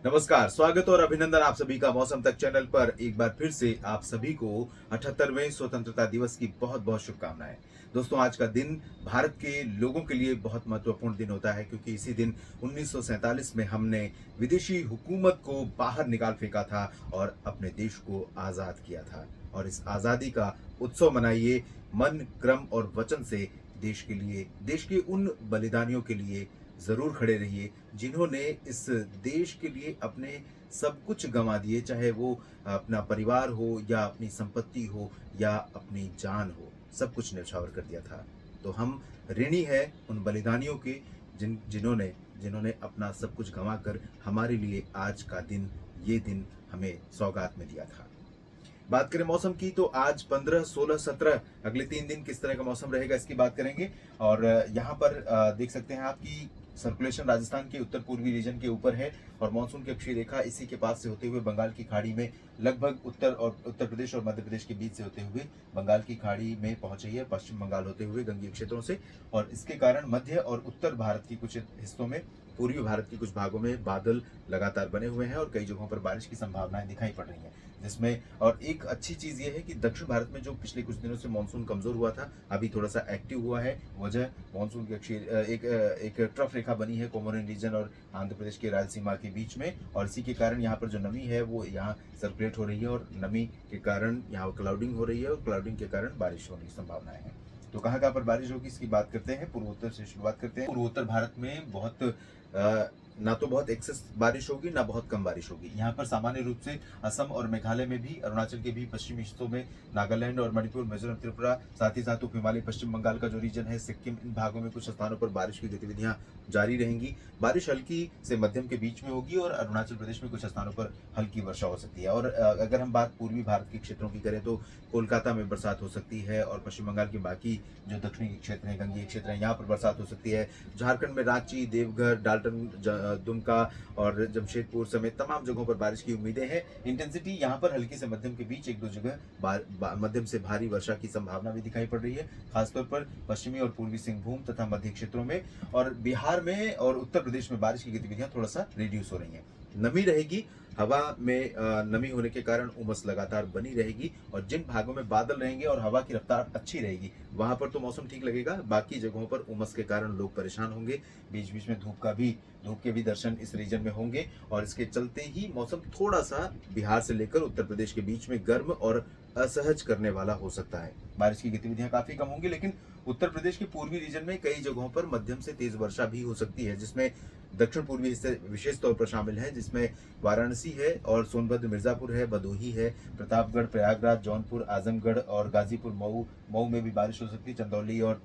नमस्कार, स्वागत और अभिनंदन आप सभी का मौसम तक चैनल पर एक बार फिर से आप सभी को 78वें स्वतंत्रता दिवस की बहुत बहुत शुभकामनाएं। दोस्तों, आज का दिन भारत के लोगों के लिए बहुत महत्वपूर्ण दिन होता है क्योंकि इसी दिन 1947 में हमने विदेशी हुकूमत को बाहर निकाल फेंका था और अपने देश को आज़ाद किया था। और इस आज़ादी का उत्सव मनाइए मन, क्रम और वचन से देश के लिए, देश के उन बलिदानियों के लिए ज़रूर खड़े रहिए जिन्होंने इस देश के लिए अपने सब कुछ गंवा दिए, चाहे वो अपना परिवार हो या अपनी संपत्ति हो या अपनी जान हो, सब कुछ न्यौछावर कर दिया था। तो हम ऋणी हैं उन बलिदानियों के जिन्होंने जिन्होंने अपना सब कुछ गंवा कर हमारे लिए आज का दिन, ये दिन हमें सौगात में दिया था। बात करें मौसम की तो आज 15, 16, 17 अगले 3 दिन किस तरह का मौसम रहेगा इसकी बात करेंगे। और यहाँ पर देख सकते हैं आपकी सर्कुलेशन राजस्थान के उत्तर पूर्वी रीजन के ऊपर है और मानसून की अक्षीय रेखा इसी के पास से होते हुए बंगाल की खाड़ी में लगभग उत्तर प्रदेश और मध्य प्रदेश के बीच से होते हुए बंगाल की खाड़ी में पहुंच रही है, पश्चिम बंगाल होते हुए गंगीय क्षेत्रों से। और इसके कारण मध्य और उत्तर भारत की कुछ हिस्सों में, पूर्वी भारत के कुछ भागों में बादल लगातार बने हुए हैं और कई जगहों पर बारिश की संभावनाएं दिखाई पड़ रही हैं। जिसमें और एक अच्छी चीज ये है कि दक्षिण भारत में जो पिछले कुछ दिनों से मानसून कमजोर हुआ था, अभी थोड़ा सा एक्टिव हुआ है। वजह मानसून की अक्षीय एक ट्रफ रेखा बनी है कोमोरिन रीजन और आंध्र प्रदेश के रायलसीमा के बीच में, और इसी के कारण यहाँ पर जो नमी है वो यहाँ सर्कुलेट हो रही है और नमी के कारण यहाँ क्लाउडिंग हो रही है और क्लाउडिंग के कारण बारिश होने की संभावनाएं हैं। तो कहाँ पर बारिश होगी इसकी बात करते हैं। पूर्वोत्तर से शुरुआत करते हैं। पूर्वोत्तर भारत में ना तो बहुत एक्सेस बारिश होगी ना बहुत कम बारिश होगी। यहाँ पर सामान्य रूप से असम और मेघालय में भी, अरुणाचल के भी पश्चिमी हिस्सों में, नागालैंड और मणिपुर, मिजोरम, त्रिपुरा, साथ ही साथ उप हिमालय पश्चिम बंगाल का जो रीजन है, सिक्किम, इन भागों में कुछ स्थानों पर बारिश की गतिविधियां जारी रहेंगी। बारिश हल्की से मध्यम के बीच में होगी और अरुणाचल प्रदेश में कुछ स्थानों पर हल्की वर्षा हो सकती है। और अगर हम बात पूर्वी भारत के क्षेत्रों की करें तो कोलकाता में बरसात हो सकती है और पश्चिम बंगाल के बाकी जो दक्षिणी क्षेत्र हैं, गंगीय क्षेत्र हैं, यहाँ पर बरसात हो सकती है। झारखंड में रांची, देवघर, दुमका और जमशेदपुर समेत तमाम जगहों पर बारिश की उम्मीदें हैं। इंटेंसिटी यहाँ पर हल्की से मध्यम के बीच एक दो जगह मध्यम से भारी वर्षा की संभावना भी दिखाई पड़ रही है, खासतौर पर पश्चिमी और पूर्वी सिंहभूम तथा मध्य क्षेत्रों में। और बिहार में और उत्तर प्रदेश में बारिश की गतिविधियां थोड़ा सा रिड्यूस हो रही हैं। नमी रहेगी, हवा में नमी होने के कारण उमस लगातार बनी रहेगी और जिन भागों में बादल रहेंगे और हवा की रफ्तार अच्छी रहेगी वहां पर तो मौसम ठीक लगेगा, बाकी जगहों पर उमस के कारण लोग परेशान होंगे। बीच बीच में धूप के भी दर्शन इस रीजन में होंगे और इसके चलते ही मौसम थोड़ा सा बिहार से लेकर उत्तर प्रदेश के बीच में गर्म और असहज करने वाला हो सकता है। बारिश की गतिविधियां काफी कम होंगी, लेकिन उत्तर प्रदेश के पूर्वी रीजन में कई जगहों पर मध्यम से तेज वर्षा भी हो सकती है, जिसमें दक्षिण पूर्वी हिस्से विशेष तौर पर शामिल है, जिसमें वाराणसी है और सोनभद्र, मिर्जापुर है, भदोही है, प्रतापगढ़, प्रयागराज, जौनपुर, आजमगढ़ और गाजीपुर, मऊ मऊ में भी बारिश हो सकती है। चंदौली और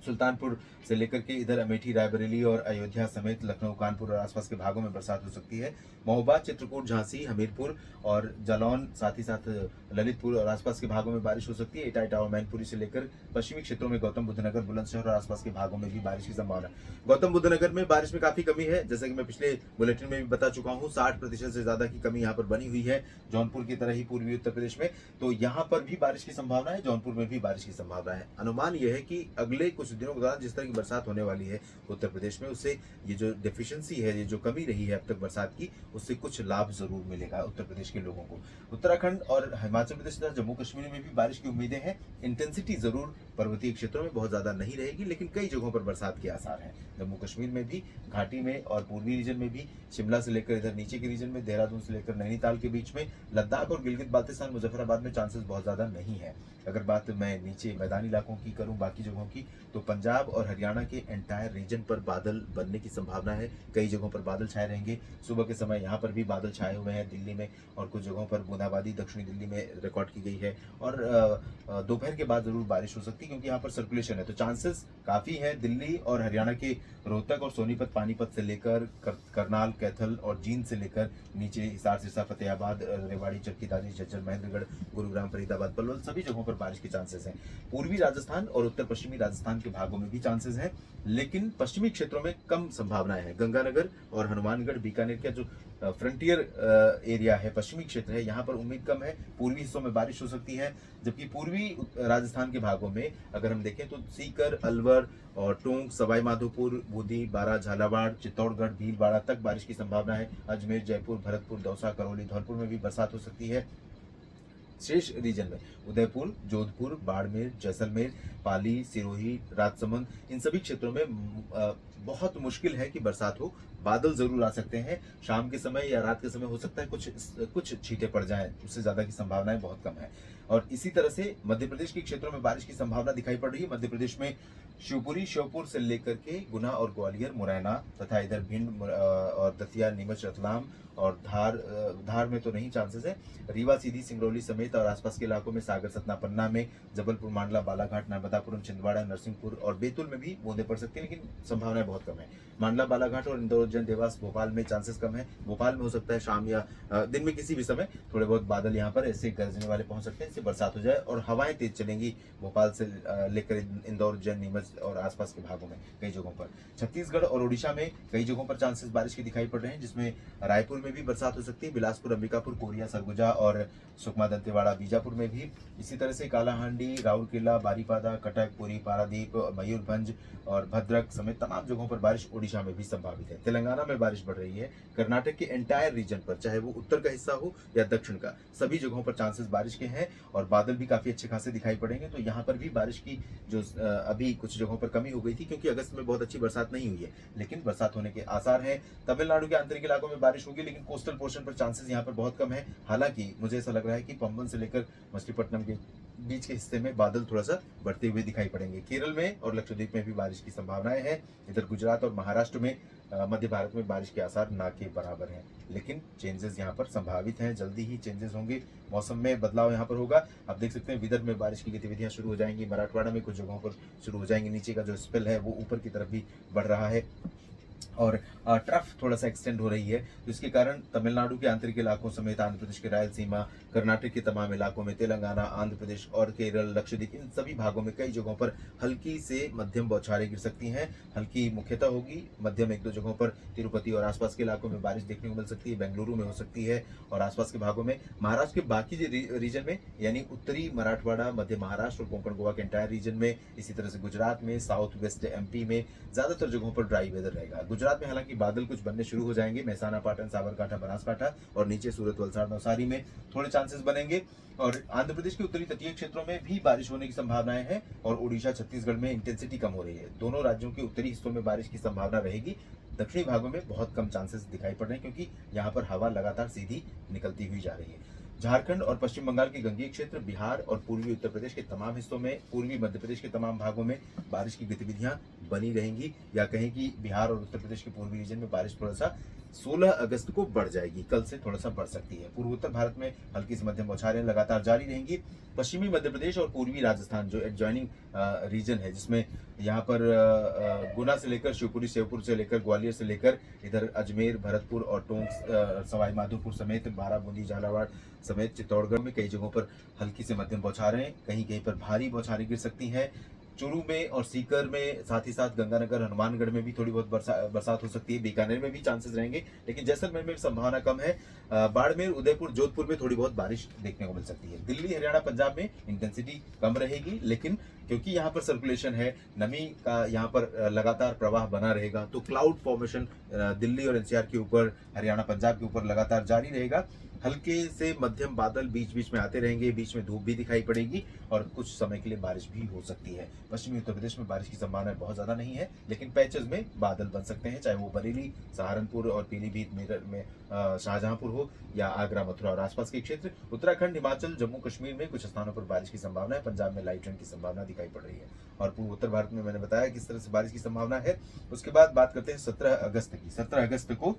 सुल्तानपुर से लेकर के इधर अमेठी, रायबरेली और अयोध्या समेत लखनऊ, कानपुर और आसपास के भागों में बरसात हो सकती है। महोबा, चित्रकूट, झांसी, हमीरपुर और जालौन, साथ ही साथ ललितपुर और आसपास के भागों में बारिश हो सकती है। इटावा, मैनपुरी से लेकर पश्चिमी क्षेत्रों में गौतम बुद्ध नगर, बुलंदशहर और आसपास के भागों में भी बारिश की संभावना है। गौतम बुद्ध नगर में बारिश में काफी कमी है, जैसा कि मैं पिछले बुलेटिन में भी बता चुका हूँ, 60% से ज्यादा की कमी यहाँ पर बनी हुई है, जौनपुर की तरह ही पूर्वी उत्तर प्रदेश में। तो यहाँ पर भी बारिश की संभावना है, जौनपुर में भी बारिश की संभावना है। अनुमान यह है कि अगले कुछ दिनों के दौरान जिस तरह की बरसात होने वाली है उत्तर प्रदेश में, उससे ये जो डेफिशिएंसी है, ये जो कमी रही है अब तक बरसात की, उससे कुछ लाभ जरूर मिलेगा उत्तर प्रदेश के लोगों को। उत्तराखंड और हिमाचल प्रदेश तथा जम्मू कश्मीर में भी बारिश की उम्मीदें हैं। इंटेंसिटी जरूर पर्वतीय क्षेत्रों में बहुत ज्यादा नहीं रहेगी, लेकिन कई जगहों पर बरसात के आसार हैं। जम्मू कश्मीर में भी, घाटी में और पूर्वी रीजन में भी, शिमला से लेकर इधर नीचे के रीजन में, देहरादून से लेकर नैनीताल के बीच में, लद्दाख और गिलगित बाल्टिस्तान, मुजफ्फराबाद में चांसेस बहुत ज्यादा नहीं है। अगर बात मैं नीचे मैदानी इलाकों की करूं, बाकी जगहों की, तो पंजाब और हरियाणा के एंटायर रीजन पर बादल बनने की संभावना है। कई जगहों पर बादल छाए रहेंगे। सुबह के समय यहाँ पर भी बादल छाए हुए हैं दिल्ली में, और कुछ जगहों पर बूंदाबांदी दक्षिणी दिल्ली में रिकॉर्ड की गई है। और दोपहर के बाद जरूर बारिश हो सकती है क्योंकि यहाँ पर सर्कुलेशन है, तो चांसेस काफी है। दिल्ली और हरियाणा के रोहतक और सोनीपत, पानीपत से लेकर करनाल, कैथल और जींद से लेकर नीचे हिसार, सिरसा, फतेहाबाद, रेवाड़ी, चरखी दादरी, झज्जर, महेंद्रगढ़, गुरुग्राम, फरीदाबाद, पलवल, सभी जगहों पर बारिश के चांसेस हैं। पूर्वी राजस्थान और उत्तर पश्चिमी राजस्थान के के भागों में भी चांसेस हैं, लेकिन पश्चिमी क्षेत्रों में कम संभावनाएं हैं। गंगानगर और हनुमानगढ़ बीकानेर का जो फ्रंटियर एरिया है, पश्चिमी क्षेत्र है, यहाँ पर उम्मीद कम है। पूर्वी हिस्सों में बारिश हो सकती है, जबकि पूर्वी राजस्थान के भागों में अगर हम देखें तो सीकर, अलवर और टोंक, सवाई माधोपुर, बूंदी, बारां, झालावाड़, चित्तौड़गढ़, भीलवाड़ा तक बारिश की संभावना है। अजमेर, जयपुर, भरतपुर, दौसा, करौली, धौलपुर में भी बरसात हो सकती है। शेष रीजन में उदयपुर, जोधपुर, बाड़मेर, जैसलमेर, पाली, सिरोही, राजसमंद, इन सभी क्षेत्रों में बहुत मुश्किल है कि बरसात हो। बादल जरूर आ सकते हैं, शाम के समय या रात के समय हो सकता है कुछ छींटे पड़ जाएं, उससे ज्यादा की संभावनाएं बहुत कम है। और इसी तरह से मध्य प्रदेश के क्षेत्रों में बारिश की संभावना दिखाई पड़ रही है। मध्य प्रदेश में शिवपुरी, श्योपुर से लेकर के गुना और ग्वालियर, मुरैना तथा इधर भिंड और दतिया, नीमच, रतलाम और धार में तो नहीं चांसेस है। रीवा, सीधी, सिंगरौली समेत और आसपास के इलाकों में सागर, सतना, पन्ना में, जबलपुर, मांडला, बालाघाट, नर्मदापुरम, छिंदवाड़ा, नरसिंहपुर और बैतूल में भी बूंदे पड़ सकती है, लेकिन संभावनाएं बहुत कम है। मांडला, बालाघाट और इंदौर, उज्जैन, देवास, भोपाल में चांसेस कम है। भोपाल में हो सकता है शाम या दिन में किसी भी समय थोड़े बहुत बादल यहाँ पर ऐसे गरजने वाले पहुंच सकते हैं, इससे बरसात हो जाए और हवाएं तेज चलेंगी भोपाल से लेकर इंदौर, उज्जैन, नीमच और आसपास के भागों में कई जगहों पर। छत्तीसगढ़ और ओडिशा में कई जगहों पर चांसेस बारिश के दिखाई पड़ रहे हैं, जिसमें रायपुर में भी बरसात हो सकती है, बिलासपुर, अंबिकापुर, कोरिया, सरगुजा और सुकमा, दंतेवाड़ा, बीजापुर में भी। इसी तरह से कालाहांडी, राउरकेला, बारीपादा, कटक, पुरी, पारादीप, मयूरभंज और भद्रक समेत तमाम जगहों पर बारिश ओडिशा में भी संभावित है। तेलंगाना में बारिश बढ़ रही है। कर्नाटक के एंटायर रीजन पर, चाहे वो उत्तर का हिस्सा हो या दक्षिण का, सभी जगहों पर चांसेस बारिश के हैं और बादल भी काफी अच्छे खासे दिखाई पड़ेंगे। तो यहाँ पर भी बारिश की जो अभी कुछ जगहों पर कमी हो गई थी, क्योंकि अगस्त में बहुत अच्छी बरसात नहीं हुई है, लेकिन बरसात होने के आसार हैं। तमिलनाडु के आंतरिक इलाकों में बारिश होगी, लेकिन कोस्टल पोर्शन पर चांसेस यहाँ पर बहुत कम है। हालांकि मुझे ऐसा लग रहा है कि पंबन से लेकर मछलीपट्टनम के बीच के हिस्से में बादल थोड़ा सा बढ़ते हुए दिखाई पड़ेंगे। केरल में और लक्षद्वीप में भी बारिश की संभावनाएं हैं। इधर गुजरात और महाराष्ट्र में मध्य भारत में बारिश के आसार ना के बराबर हैं, लेकिन चेंजेस यहाँ पर संभावित हैं। जल्दी ही चेंजेस होंगे, मौसम में बदलाव यहाँ पर होगा। आप देख सकते हैं विदर्भ में बारिश की गतिविधियां शुरू हो जाएंगी, मराठवाड़ा में कुछ जगहों पर शुरू हो जाएंगी। नीचे का जो स्पेल है वो ऊपर की तरफ भी बढ़ रहा है और ट्रफ थोड़ा सा एक्सटेंड हो रही है, तो इसके कारण तमिलनाडु के आंतरिक इलाकों समेत आंध्र प्रदेश के रायलसीमा, कर्नाटक के तमाम इलाकों में, तेलंगाना, आंध्र प्रदेश और केरल, लक्षद्वीप, इन सभी भागों में कई जगहों पर हल्की से मध्यम बौछारें गिर सकती हैं। हल्की मुख्यतः होगी, मध्यम एक दो जगहों पर तिरुपति और आसपास के इलाकों में बारिश देखने को मिल सकती है। बेंगलुरु में हो सकती है और आसपास के भागों में। महाराष्ट्र के बाकी रीजन में, यानी उत्तरी मराठवाड़ा, मध्य महाराष्ट्र और कोंकण गोवा के एंटायर रीजन में, इसी तरह से गुजरात में, साउथ वेस्ट एमपी में ज्यादातर जगहों पर ड्राई वेदर रहेगा। गुजरात में हालांकि बादल कुछ बनने शुरू हो जाएंगे, मेहसाना, पाटन, साबरकांठा, बनासकांठा और नीचे सूरत, वलसाड़, नवसारी में थोड़े चांसेस बनेंगे। और आंध्र प्रदेश के उत्तरी तटीय क्षेत्रों में भी बारिश होने की संभावनाएं हैं और ओडिशा, छत्तीसगढ़ में इंटेंसिटी कम हो रही है। दोनों राज्यों के उत्तरी हिस्सों में बारिश की संभावना रहेगी। दक्षिणी भागों में बहुत कम चांसेस दिखाई पड़ रहे हैं, क्योंकि यहाँ पर हवा लगातार सीधी निकलती हुई जा रही है। झारखंड और पश्चिम बंगाल के गंगीय क्षेत्र, बिहार और पूर्वी उत्तर प्रदेश के तमाम हिस्सों में, पूर्वी मध्य प्रदेश के तमाम भागों में बारिश की गतिविधियां बनी रहेंगी, या कहें कि बिहार और उत्तर प्रदेश के पूर्वी रीजन में बारिश थोड़ा सा 16 अगस्त को बढ़ जाएगी, कल से थोड़ा सा बढ़ सकती है। पूर्व उत्तर भारत में हल्की से मध्यम बौछारें लगातार जारी रहेंगी। पश्चिमी मध्य प्रदेश और पूर्वी राजस्थान जो एडजॉइनिंग रीजन है, जिसमें यहाँ पर गुना से लेकर शिवपुरी, श्योपुर से लेकर ग्वालियर से लेकर इधर अजमेर, भरतपुर और टोंक, सवाई माधोपुर समेत बारां, बूंदी, झालावाड़ समेत चित्तौड़गढ़ में कई जगहों पर हल्की से मध्यम बौछारें, कहीं कहीं पर भारी बौछारें गिर सकती हैं। चूरू में और सीकर में, साथ ही साथ गंगानगर, हनुमानगढ़ में भी थोड़ी बहुत बरसात हो सकती है। बीकानेर में भी चांसेस रहेंगे, लेकिन जैसलमेर में संभावना कम है। बाड़मेर, उदयपुर, जोधपुर में थोड़ी बहुत बारिश देखने को मिल सकती है। दिल्ली, हरियाणा, पंजाब में इंटेंसिटी कम रहेगी, लेकिन क्योंकि यहाँ पर सर्कुलेशन है, नमी का यहाँ पर लगातार प्रवाह बना रहेगा, तो क्लाउड फॉर्मेशन दिल्ली और एनसीआर के ऊपर, हरियाणा, पंजाब के ऊपर लगातार जारी रहेगा। हल्के से मध्यम बादल बीच बीच में आते रहेंगे, बीच में धूप भी दिखाई पड़ेगी और कुछ समय के लिए बारिश भी हो सकती है। पश्चिमी उत्तर प्रदेश में बारिश की संभावना बहुत ज्यादा नहीं है, लेकिन पैचेस में बादल बन सकते हैं, चाहे वो बरेली, सहारनपुर और पीलीभीत, मेरठ में शाहजहांपुर हो या आगरा, मथुरा और आसपास के क्षेत्र। उत्तराखंड, हिमाचल, जम्मू कश्मीर में कुछ स्थानों पर बारिश की संभावना है। पंजाब में लाइट रेन की संभावना दिखाई पड़ रही है। और पूर्व उत्तर भारत में मैंने बताया किस तरह से बारिश की संभावना है। उसके बाद बात करते हैं 17 अगस्त की। 17 अगस्त को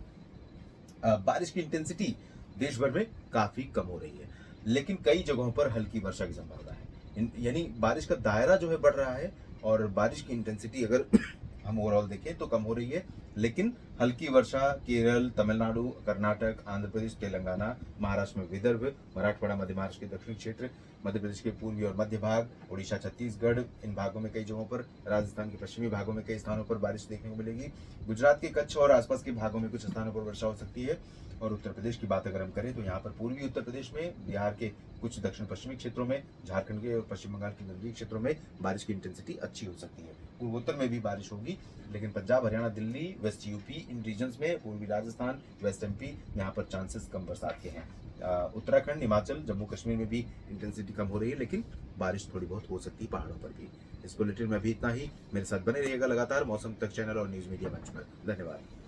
बारिश की इंटेंसिटी देश भर में काफी कम हो रही है, लेकिन कई जगहों पर हल्की वर्षा की संभावना है। यानी बारिश का दायरा जो है बढ़ रहा है और बारिश की इंटेंसिटी अगर हम ओवरऑल देखें तो कम हो रही है। लेकिन हल्की वर्षा केरल, तमिलनाडु, कर्नाटक, आंध्र प्रदेश, तेलंगाना, महाराष्ट्र में विदर्भ, मराठवाड़ा, मध्य महाराष्ट्र के दक्षिणी क्षेत्र, मध्य प्रदेश के पूर्वी और मध्य भाग, उड़ीसा, छत्तीसगढ़, इन भागों में कई जगहों पर, राजस्थान के पश्चिमी भागों में कई स्थानों पर बारिश देखने को मिलेगी। गुजरात के कच्छ और आसपास के भागों में कुछ स्थानों पर वर्षा हो सकती है। और उत्तर प्रदेश की बात अगर हम करें तो यहाँ पर पूर्वी उत्तर प्रदेश में, बिहार के कुछ दक्षिण पश्चिमी क्षेत्रों में, झारखंड के और पश्चिम बंगाल के नजदीकी क्षेत्रों में बारिश की इंटेंसिटी अच्छी हो सकती है। पूर्वोत्तर में भी बारिश होगी, लेकिन पंजाब, हरियाणा, दिल्ली, वेस्ट यूपी, इन रीजन्स में, पूर्वी राजस्थान, वेस्ट एमपी, यहाँ पर चांसेस कम बरसात के हैं। उत्तराखंड, हिमाचल, जम्मू कश्मीर में भी इंटेंसिटी कम हो रही है, लेकिन बारिश थोड़ी बहुत हो सकती है पहाड़ों पर भी। इस बुलेटिन में अभी इतना ही। मेरे साथ बने रहिएगा लगातार मौसम तक चैनल और न्यूज मीडिया मंच पर। धन्यवाद।